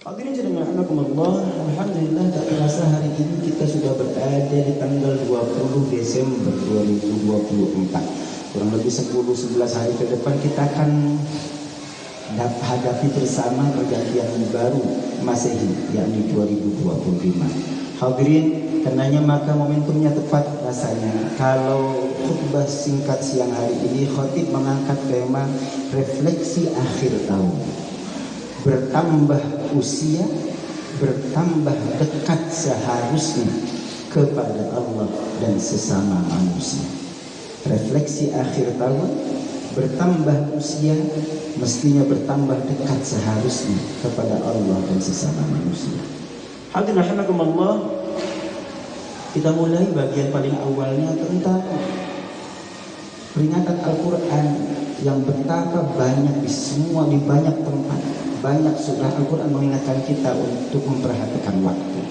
Hadirin jemaah rahimakumullah, alhamdulillah tak terasa hari ini kita sudah berada di tanggal 20 Desember 2024. Kurang lebih 10-11 hari ke depan kita akan hadapi bersama pergantian baru Masehi, yakni 2025. Hadirin, karenanya maka momentumnya tepat rasanya kalau khutbah singkat siang hari ini khatib mengangkat tema refleksi akhir tahun. Bertambah usia, bertambah dekat seharusnya kepada Allah dan sesama manusia. Refleksi akhir tahun, bertambah usia, mestinya bertambah dekat seharusnya kepada Allah dan sesama manusia. Hadirin rahimakumullah, kita mulai bagian paling awalnya tentang peringatan Al-Quran yang betapa banyak di banyak tempat. Banyak surah Al-Quran mengingatkan kita untuk memperhatikan waktu.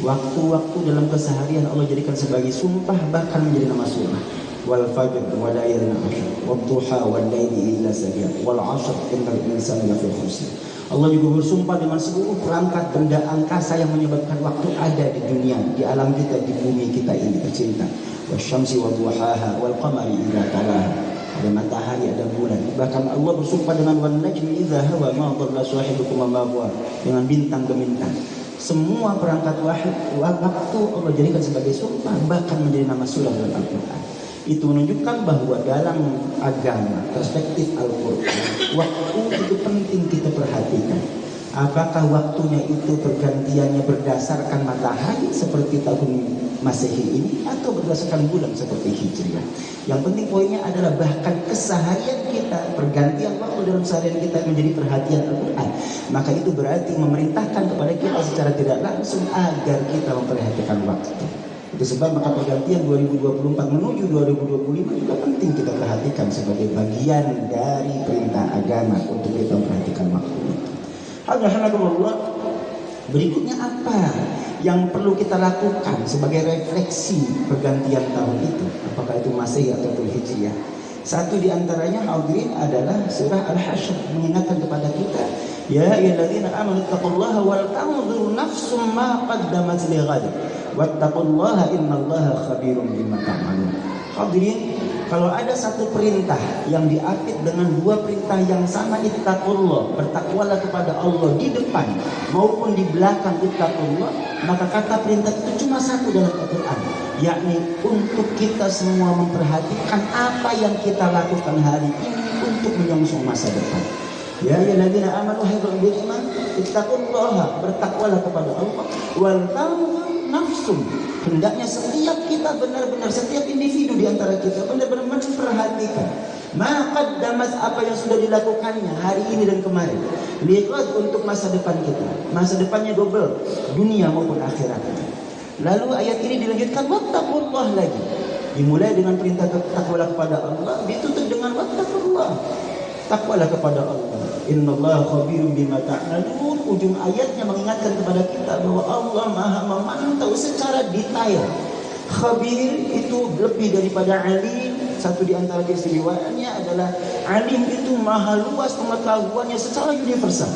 Waktu-waktu dalam keseharian Allah jadikan sebagai sumpah, bahkan menjadi nama surah. Wal fajr wa layalin ashr wad duha wal laili idza saja wal 'ashr innal insana lafi khusr. Allah juga bersumpah dengan seluruh perangkat benda angkasa yang menyebabkan waktu ada di dunia, di alam kita, di bumi kita ini tercinta. Wasyamsi wa duhaha wal qamari idza talaha. Ada matahari, ada bulan. Bahkan Allah bersumpah dengan wan najmi idza hawa ma dhalla sahibukum ma huwa, dengan bintang gemintang. Semua perangkat waktu Allah jadikan sebagai sumpah, bahkan menjadi nama surah dalam Al-Quran. Itu menunjukkan bahwa dalam agama, perspektif Al-Quran, waktu itu penting kita perhatikan. Apakah waktunya itu pergantiannya berdasarkan matahari seperti tahun Masehi ini, atau berdasarkan bulan seperti Hijriah? Yang penting poinnya adalah bahkan keseharian kita, pergantian waktu dalam seharian kita menjadi perhatian Al-Quran. Maka itu berarti memerintahkan kepada kita secara tidak langsung agar kita memperhatikan waktu. Itu sebab maka pergantian 2024 menuju 2025 juga penting kita perhatikan sebagai bagian dari perintah agama untuk kita memperhatikan waktu. Alhamdulillah. Berikutnya apa yang perlu kita lakukan sebagai refleksi pergantian tahun itu? Apakah itu Masehi ataupun Hijriah? Satu di antaranya hadirin adalah surah Al-Hasyr mengingatkan kepada kita, ya ayyuhalladzina amanu taqullaha wal tanzur nafsum ma qaddamat lighad wattaqullaha innallaha khabirum bima ta'malun. Hadirin, kalau ada satu perintah yang diapit dengan dua perintah yang sama, ittaqullah, bertakwalah kepada Allah di depan maupun di belakang ittaqullah, maka kata perintah itu cuma satu dalam Al-Quran, yakni untuk kita semua memperhatikan apa yang kita lakukan hari ini untuk menyongsong masa depan. Ya ayyuhalladzina amanu haqqan bil iman ittaqullaha, bertakwalah kepada Allah, wal tanzur nafsum, hendaknya setiap kita benar-benar, setiap individu di antara kita benar-benar memperhatikan ma qaddamat, apa yang sudah dilakukannya hari ini dan kemarin, lihat untuk masa depan kita. Masa depannya double, dunia maupun akhirat. Lalu ayat ini dilanjutkan wattaqullah lagi, dimulai dengan perintah takwalah kepada Allah, ditutup dengan wattaqullah, takwalah kepada Allah. Innallaha khabirum bima ta'malun. Ujung ayatnya mengingatkan kepada kita bahwa Allah Maha memantau secara detail. Khabir itu lebih daripada alim. Satu di antara keistimewaannya adalah alim itu maha luas pengetahuannya secara universal.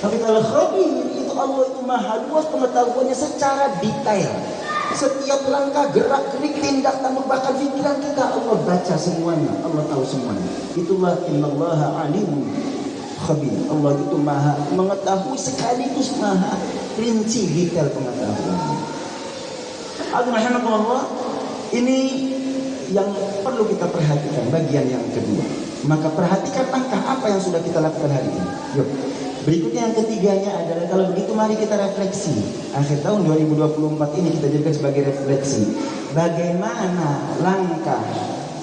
Tapi kalau khabir itu Allah itu maha luas pengetahuannya secara detail. Setiap langkah, gerak, gerik, tindak tanduk, bahkan pikiran kita Allah baca semuanya, Allah tahu semuanya. Itulah innallaha alimun khabir. Allah itu maha mengetahui sekaligus maha rinci detail pengetahuan. Alhamdulillah, ini yang perlu kita perhatikan, bagian yang kedua. Maka perhatikan langkah apa yang sudah kita lakukan hari ini. Yuk. Berikutnya yang ketiganya adalah, kalau begitu mari kita refleksi. Akhir tahun 2024 ini kita jadikan sebagai refleksi. Bagaimana langkah,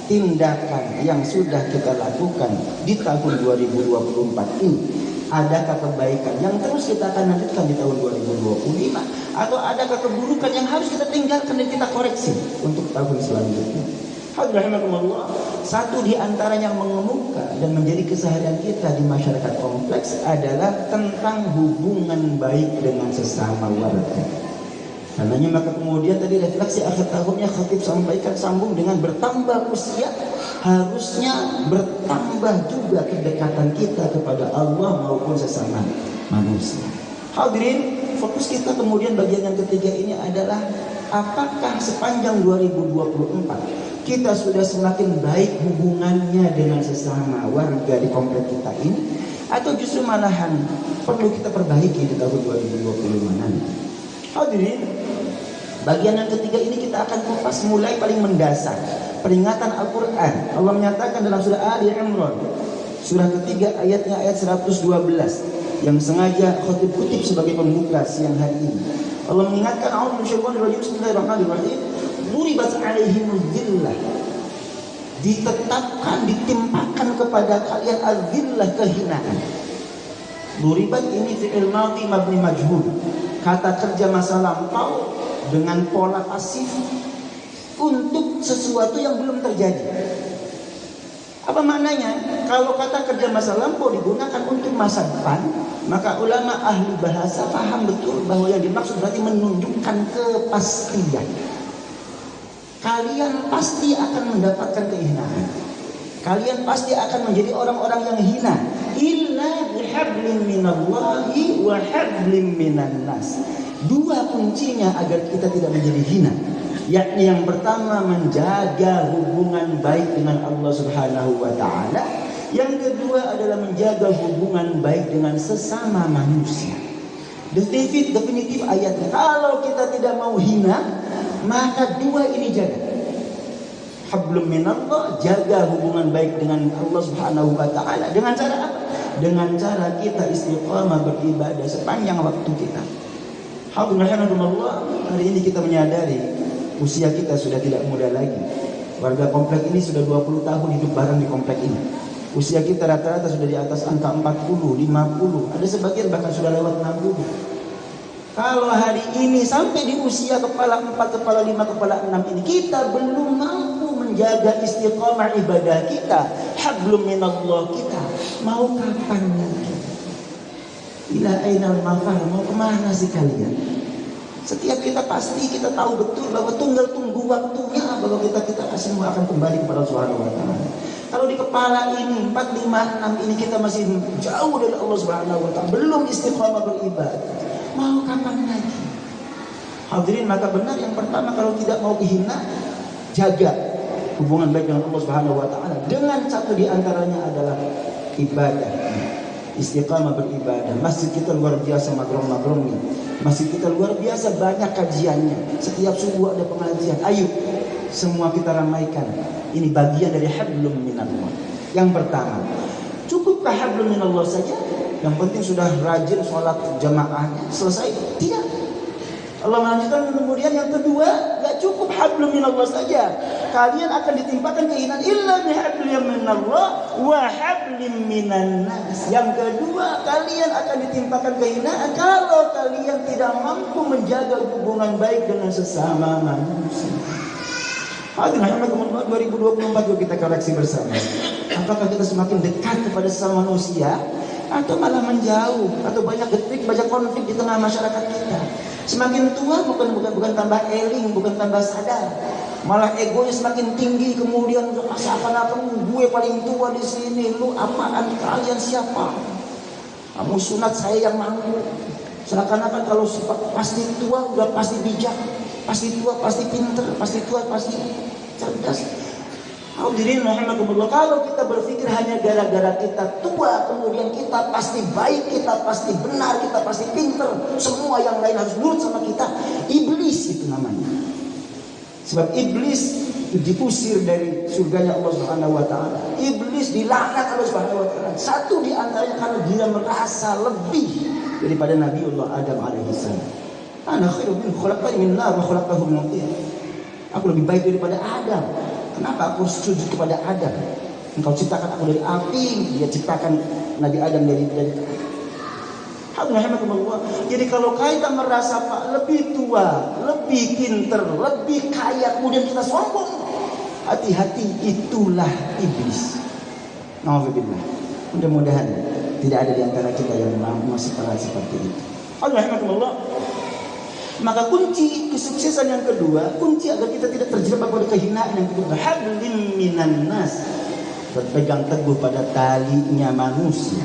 tindakan yang sudah kita lakukan di tahun 2024 ini? Adakah kebaikan yang terus kita akan lanjutkan di tahun 2025? Atau adakah keburukan yang harus kita tinggalkan dan kita koreksi untuk tahun selanjutnya? Alhamdulillah, satu di antara yang mengemuka dan menjadi keseharian kita di masyarakat kompleks adalah tentang hubungan baik dengan sesama warga. Karenanya maka kemudian tadi refleksi akhir tahunnya khatib sampaikan sambung dengan bertambah usia, harusnya bertambah juga kedekatan kita kepada Allah maupun sesama manusia. Hadirin, fokus kita kemudian bagian yang ketiga ini adalah apakah sepanjang 2024 kita sudah semakin baik hubungannya dengan sesama warga di komplek kita ini, atau justru malahan perlu kita perbaiki di tahun 2025 nanti. Hadirin, bagian yang ketiga ini kita akan kupas mulai paling mendasar. Peringatan Al-Quran. Allah menyatakan dalam surah Ali Imran, surah ketiga ayatnya ayat 112, yang sengaja khotib kutip sebagai pembuka siang hari ini. Allah mengingatkan, Bismillahirrahmanirrahim, duribat alaihimul dhillah, ditetapkan, ditimpakan kepada kalian al-dhillah, kehinaan. Duribat ini fi'il madhi mabni majhul, kata kerja masa lampau dengan pola pasif untuk sesuatu yang belum terjadi. Apa maknanya? Kalau kata kerja masa lampau digunakan untuk masa depan, maka ulama ahli bahasa paham betul bahwa yang dimaksud berarti menunjukkan kepastian. Kalian pasti akan mendapatkan kehinaan. Kalian pasti akan menjadi orang-orang yang hina. Illa bihablim minallahi wa hablim minan nas. Dua kuncinya agar kita tidak menjadi hina, yakni yang pertama menjaga hubungan baik dengan Allah Subhanahu wa taala, yang kedua adalah menjaga hubungan baik dengan sesama manusia. Definitif ayatnya, kalau kita tidak mau hina, maka dua ini jaga. Hablum minallah, jaga hubungan baik dengan Allah Subhanahu wa taala. Dengan cara apa? Dengan cara kita istiqamah beribadah sepanjang waktu kita. Alhamdulillah, hari ini kita menyadari usia kita sudah tidak muda lagi. Warga komplek ini sudah 20 tahun hidup bareng di komplek ini. Usia kita rata-rata sudah di atas angka 40, 50, ada sebagian bahkan sudah lewat 60. Kalau hari ini sampai di usia kepala 4, kepala 5, kepala 6 ini kita belum mampu menjaga istiqamah ibadah kita, hablum minallah kita, mau kapan lagi? Ila ainal mafar, mau kemana sih kalian? Setiap kita pasti kita tahu betul bahwa tinggal tunggu waktunya bahwa kita semua akan kembali kepada Subhanahu wa taala. Kalau di kepala ini 4, 5, 6 ini kita masih jauh dari Allah Subhanahu wa taala, belum istiqamah beribadah, mau kapan lagi? Hadirin, maka benar yang pertama kalau tidak mau hina, jaga hubungan baik dengan Allah Subhanahu wa taala. Dengan satu di antaranya adalah ibadah. Istiqamah beribadah. Masjid kita luar biasa magrong-magrongnya. Masjid kita luar biasa banyak kajiannya. Setiap subuh ada pengajian. Ayo semua kita ramaikan. Ini bagian dari hablum minallah. Yang pertama, cukupkah hablum minallah saja? Yang penting sudah rajin sholat jamaahnya, selesai? Tidak. Allah melanjutkan kemudian yang kedua, gak cukup hablum minallah saja. Kalian akan ditimpakan kehinaan illa bihablum minallah wa hablim minan nas. Yang kedua, kalian akan ditimpakan kehinaan kalau kalian tidak mampu menjaga hubungan baik dengan sesama manusia. Hadirin 2024 yuk kita koreksi bersama. Apakah kita semakin dekat kepada sesama manusia atau malah menjauh, atau banyak detik, banyak konflik di tengah masyarakat kita? Semakin tua bukan tambah eling, bukan tambah sadar, malah egonya semakin tinggi. Kemudian seakan-akan gue paling tua di sini, lu apaan, kalian siapa? Kamu sunat, saya yang mampu. Seakan-akan kalau pasti tua udah pasti bijak, pasti tua pasti pinter, pasti tua pasti cerdas. Hadirin rahimakumullah, kalau kita berpikir hanya gara-gara kita tua kemudian kita pasti baik, kita pasti benar, kita pasti pinter, semua yang lain harus nurut sama kita, iblis itu namanya. Sebab iblis diusir dari surganya Allah Subhanahu wa taala. Iblis dilaknat Allah Subhanahu wa taala. Satu di antaranya karena dia merasa lebih daripada Nabiullah Adam alaihi salam. Ana khairu min khalaqtani min nar wa khalaqtahu min tin. Aku lebih baik daripada Adam. Kenapa aku sujud kepada Adam? Engkau ciptakan aku dari api, dia ciptakan Nabi Adam dari Alhamdulillah. Jadi kalau kita merasa Pak lebih tua, lebih pinter, lebih kaya, kemudian kita sombong, hati-hati, itulah iblis. Nauzubillah. Mudah-mudahan tidak ada di antara kita yang masih pernah seperti itu. Alhamdulillah. Maka kunci kesuksesan yang kedua, kunci agar kita tidak terjebak pada kehinaan yang kedua, hablim minan nas, berpegang teguh pada talinya manusia.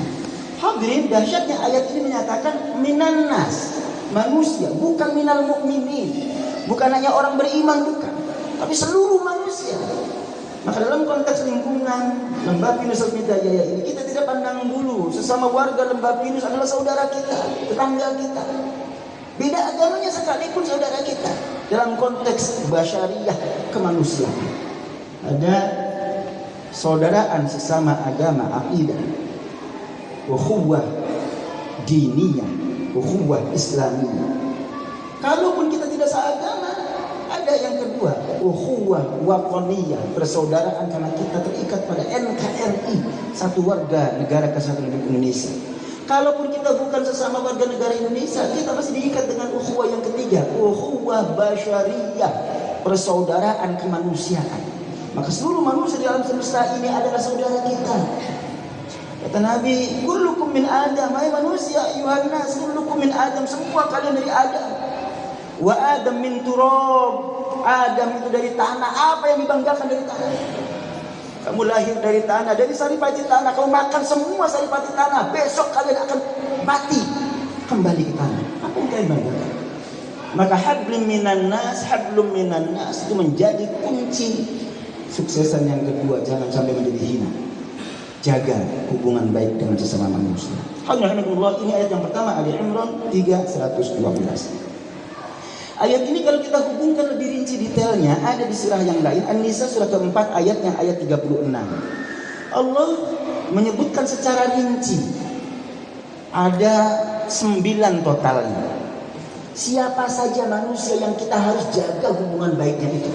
Hadirin, dahsyatnya ayat ini menyatakan minan nas, manusia, bukan minal mukminin. Bukan hanya orang beriman, bukan, tapi seluruh manusia. Maka dalam konteks lingkungan Lembah Pinus Jaya ini, kita tidak pandang bulu. Sesama warga Lembah Pinus adalah saudara kita, tetangga kita. Beda agamanya sekalipun saudara kita. Dalam konteks basyariah, kemanusiaan, ada saudaraan sesama agama, akidah, ukhuwah diniyah, ukhuwah islamiyah. Kalaupun kita tidak seagama, ada yang kedua, ukhuwah wataniyah, persaudaraan karena kita terikat pada NKRI, satu warga negara kesatuan Republik Indonesia. Kalaupun kita bukan sesama warga negara Indonesia, kita masih diikat dengan ukhuwah yang ketiga, ukhuwah basyariyah, persaudaraan kemanusiaan. Maka seluruh manusia di alam semesta ini adalah saudara kita. Kata Nabi, kullukum min Adam, hai manusia, ayuhan nas, kullukum min Adam, semua kalian dari Adam. Wa Adam min turab, Adam itu dari tanah. Apa yang dibanggakan dari tanah? Kamu lahir dari tanah, dari saripati tanah. Kamu makan semua saripati tanah. Besok kalian akan mati, kembali ke tanah. Apa yang kalian banggakan? Maka hablum minan nas, hablum minan nas itu menjadi kunci suksesan yang kedua. Jangan sampai menjadi hina. Jaga hubungan baik dengan sesama manusia. Alhamdulillah, ini ayat yang pertama, Ali Imran 3:112. Ayat ini kalau kita hubungkan lebih rinci detailnya, ada di surah yang lain, An-Nisa surah keempat ayatnya ayat 36. Allah menyebutkan secara rinci, ada 9 totalnya. Siapa saja manusia yang kita harus jaga hubungan baiknya itu.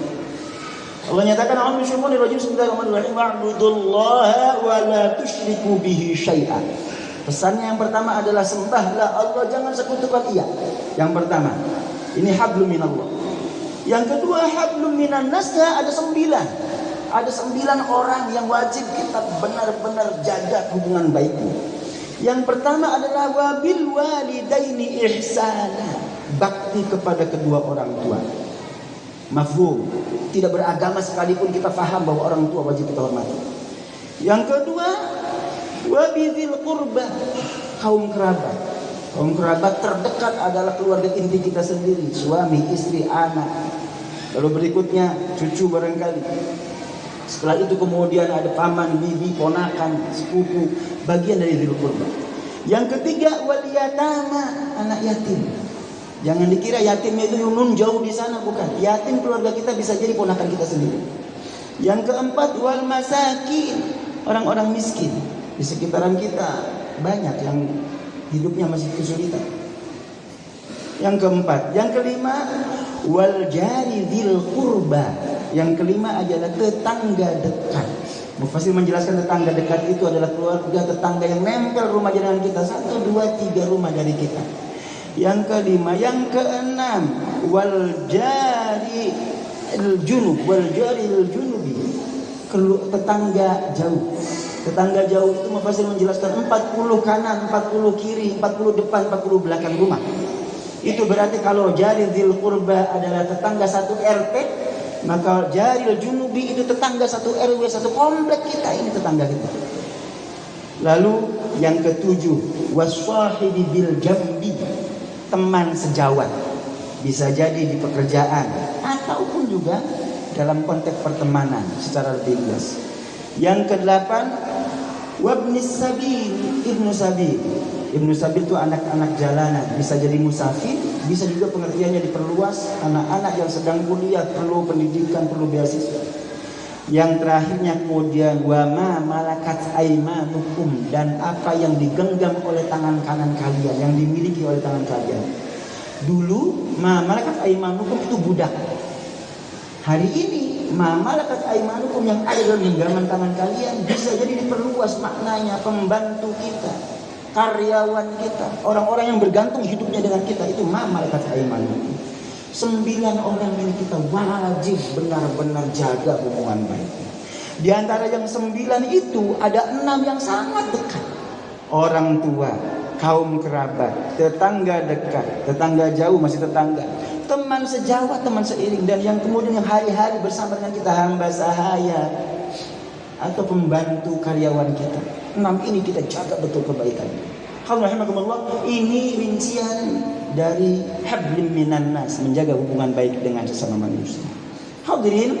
Allah nyatakan, Bismillahirrahmanirrahim, wa'budullaha wa la tusyriku bihi syai'an. Pesannya yang pertama adalah sembahlah Allah, jangan sekutukan Ia. Yang pertama, ini hablum minallah. Yang kedua, hablum minan nasnya ada 9. Ada 9 orang yang wajib kita benar-benar jaga hubungan baiknya. Yang pertama adalah wabil walidaini ihsana, bakti kepada kedua orang tua. Mafhum, tidak beragama sekalipun kita faham bahwa orang tua wajib kita hormati. Yang kedua, wabidil qurba, kaum kerabat. Kaum kerabat terdekat adalah keluarga inti kita sendiri, suami, istri, anak. Lalu berikutnya cucu barangkali. Setelah itu kemudian ada paman, bibi, ponakan, sepupu, bagian dari dzil qurba. Yang ketiga, wal yatama, anak yatim. Jangan dikira yatimnya itu nun jauh di sana, bukan. Yatim keluarga kita bisa jadi ponakan kita sendiri. Yang keempat, wal masakin, orang-orang miskin. Di sekitaran kita banyak yang hidupnya masih kesulitan. Yang keempat, yang kelima, wal jari dzil qurba. Yang kelima adalah tetangga dekat. Mufasir menjelaskan tetangga dekat itu adalah keluarga tetangga yang nempel rumah dengan kita, 1, 2, 3 rumah dari kita. Yang kelima, yang keenam, wal jari junub, wal jari junubi, tetangga jauh. Tetangga jauh itu mufasir menjelaskan 40 kanan, 40 kiri, 40 depan, 40 belakang rumah. Itu berarti kalau jari dzil qurba adalah tetangga satu RT, maka jaril junubi itu tetangga satu RW, satu komplek kita, ini tetangga kita. Lalu yang ketujuh, waswahibi bil jambi, teman sejawat. Bisa jadi di pekerjaan ataupun juga dalam konteks pertemanan secara lebih luas. Yang kedelapan, wabnis sabil, ibnu sabil. Ibnu sabil itu anak-anak jalanan, bisa jadi musafir, bisa juga pengertiannya diperluas, anak-anak yang sedang kuliah, perlu pendidikan, perlu beasiswa. Yang terakhirnya kemudian wama malakat aimanukum, dan apa yang digenggam oleh tangan kanan kalian, yang dimiliki oleh tangan kalian. Dulu ma malakat aimanukum itu budak. Hari ini ma malakat aimanukum yang ada dalam genggaman tangan kalian bisa jadi diperluas maknanya, pembantu kita, karyawan kita, orang-orang yang bergantung hidupnya dengan kita, itu ma malakat aimanukum. 9 orang ini kita wajib benar-benar jaga hubungan baik. Di antara yang 9 itu ada 6 yang sangat dekat. Orang tua, kaum kerabat, tetangga dekat, tetangga jauh masih tetangga, teman sejawat, teman seiring, dan yang kemudian yang hari-hari bersama dengan kita, hamba sahaya atau pembantu karyawan kita. 6 ini kita jaga betul kebaikan. Alhamdulillah, ini rincian dari hablim minan nas, menjaga hubungan baik dengan sesama manusia. Hadirin,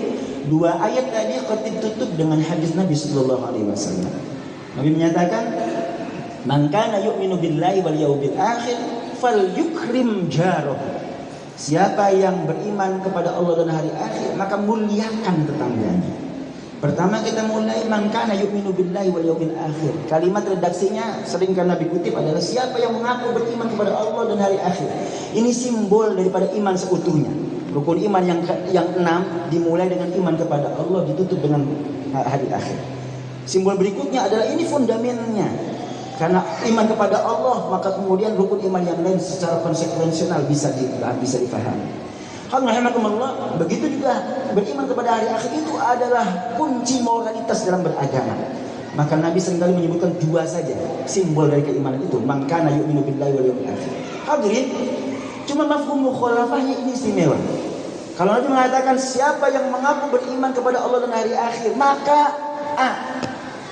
dua ayat tadi khatib tutup dengan hadis Nabi sallallahu alaihi wasallam. Nabi menyatakan, "Man kana yu'minu billahi wal yawmil akhir falyukrim jarahu." Siapa yang beriman kepada Allah dan hari akhir, maka muliakan tetangganya. Pertama kita mulai, man kana yu'minu billahi wal yawmil akhir. Kalimat redaksinya sering kan Nabi kutip adalah siapa yang mengaku beriman kepada Allah dan hari akhir. Ini simbol daripada iman seutuhnya. Rukun iman yang 6 dimulai dengan iman kepada Allah, ditutup dengan hari akhir. Simbol berikutnya adalah ini fundamennya. Karena iman kepada Allah, maka kemudian rukun iman yang lain secara konsekuensial bisa dipahami. Alhamdulillah, begitu juga beriman kepada hari akhir itu adalah kunci moralitas dalam beragama. Maka Nabi seringkali menyebutkan dua saja simbol dari keimanan itu, man kana yu'minu billahi wal yawmil akhir. Hadirin, cuma mafhum mukhalafahnya ini istimewa. Kalau Nabi mengatakan siapa yang mengaku beriman kepada Allah dan hari akhir, maka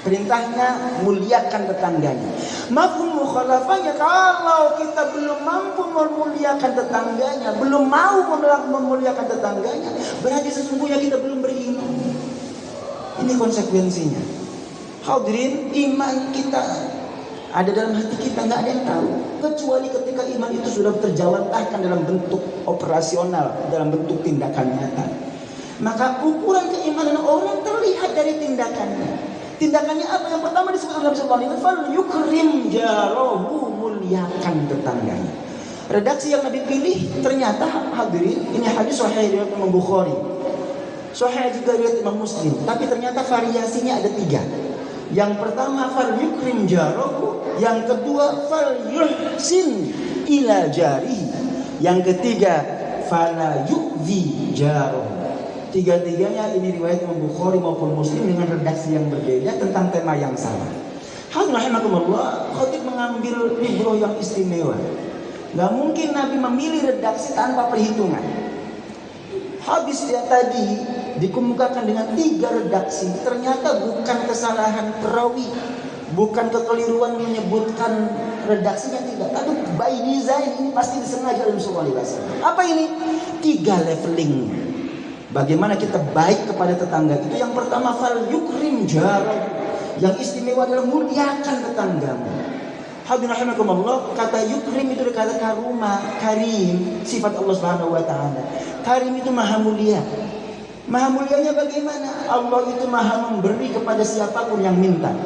perintahnya muliakan tetangganya. Mafhum mukhalafahnya, kalau kita belum mampu memuliakan tetangganya, belum mau memuliakan tetangganya, berarti sesungguhnya kita belum beriman. Ini konsekuensinya. Hadirin, iman kita ada dalam hati kita, nggak ada yang tahu. Kecuali ketika iman itu sudah terjawantahkan dalam bentuk operasional, dalam bentuk tindakan nyata. Maka ukuran keimanan orang terlihat dari tindakannya. Tindakannya apa? Yang pertama disebut oleh Nabi sallallahu alaihi wasallam, yukrim jarahu, muliakan tetangganya. Redaksi yang Nabi pilih ternyata, hadirin, ini hadis sahih riwayat Imam Bukhari, sahih juga riwayat Imam Muslim, tapi ternyata variasinya ada 3. Yang pertama fal yukrim jarahu, yang kedua fal yuhsin ila jarihi, yang ketiga fala yu'zi jarahu. Tiga-tiganya ini riwayat Imam Bukhari maupun Muslim dengan redaksi yang berbeda tentang tema yang sama. Alhamdulillah, khatib mengambil ibroh yang istimewa. Gak mungkin Nabi memilih redaksi tanpa perhitungan. Hadis yang tadi dikemukakan dengan 3 redaksi, ternyata bukan kesalahan perawi, bukan kekeliruan menyebutkan redaksinya, tidak. Tapi by design ini pasti disengaja oleh Rasulullah SAW. Apa ini? 3 leveling. Bagaimana kita baik kepada tetangga itu? Yang pertama fal yukrim jarah, yang istimewa adalah muliakan tetanggamu. Hadirin rahimakumullah, kata yukrim itu dari kata karuma, karim, sifat Allah Subhanahu wa taala. Karim itu maha mulia. Maha mulianya bagaimana? Allah itu maha memberi kepada siapapun yang minta.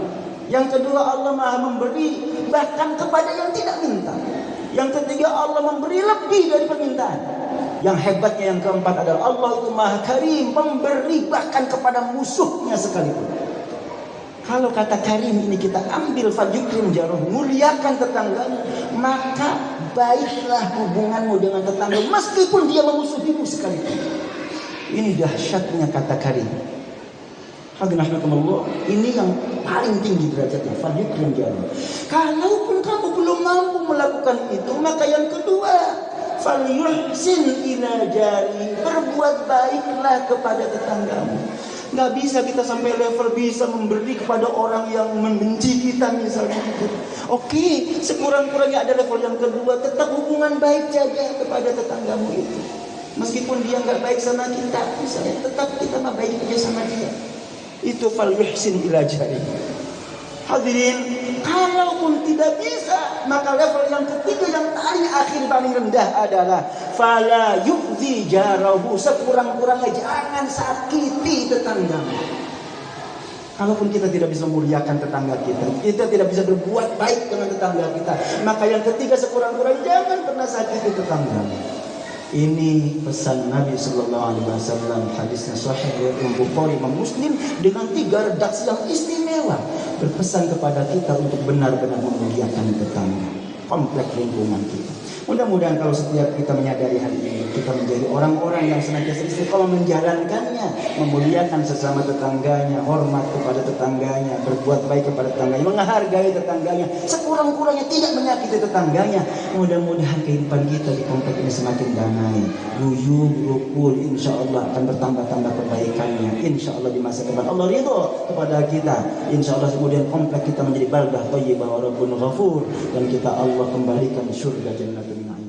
Yang kedua, Allah maha memberi bahkan kepada yang tidak minta. Yang ketiga, Allah memberi lebih dari permintaan. Yang hebatnya yang keempat adalah Allah itu maha karim, memberi bahkan kepada musuhnya sekalipun. Kalau kata karim ini kita ambil fadjukrim jaruh, muliakan tetanggamu, maka baiklah hubunganmu dengan tetangga meskipun dia memusuhimu sekalipun. Ini dahsyatnya kata karim. Ini yang paling tinggi derajatnya, fadjukrim jaruh. Kalaupun kamu belum mampu melakukan itu, maka yang kedua, falyuhsin ila jari, berbuat baiklah kepada tetanggamu. Nggak bisa kita sampai level bisa memberi kepada orang yang membenci kita misalnya. Oke, sekurang-kurangnya ada level yang kedua, tetap hubungan baik jaga kepada tetanggamu itu. Meskipun dia nggak baik sama kita, misalnya, tetap kita mah baik aja sama dia. Itu falyuhsin ila jari. Hadirin, kalaupun tidak bisa, maka level yang ketiga yang paling akhir paling rendah adalah fala yu'zi jarahu, sekurang-kurangnya jangan sakiti tetanggamu. Kalaupun kita tidak bisa muliakan tetangga kita tidak bisa berbuat baik dengan tetangga kita, maka yang ketiga sekurang-kurangnya jangan pernah sakiti tetanggamu. Ini pesan Nabi sallallahu alaihi wasallam, hadisnya sahih riwayat Imam Bukhari, Imam Muslim dengan 3 redaksi yang istimewa, berpesan kepada kita untuk benar-benar memuliakan tetangga, kompleks lingkungan kita. Mudah-mudahan kalau setiap kita menyadari hal ini, kita menjadi orang-orang yang senantiasa istiqomah menjalankannya, memuliakan sesama tetangganya, hormat kepada tetangganya, berbuat baik kepada tetangganya, menghargai tetangganya, sekurang-kurangnya tidak menyakiti tetangganya. Mudah-mudahan kehidupan kita di komplek ini semakin damai, guyub, rukun, insya Allah akan bertambah-tambah kebaikannya. Insya Allah di masa depan Allah ridho kepada kita. Insya Allah kemudian komplek kita menjadi baldah thayyibah wa rabbun ghafur, dan kita Allah kembalikan surga jannatul na'im.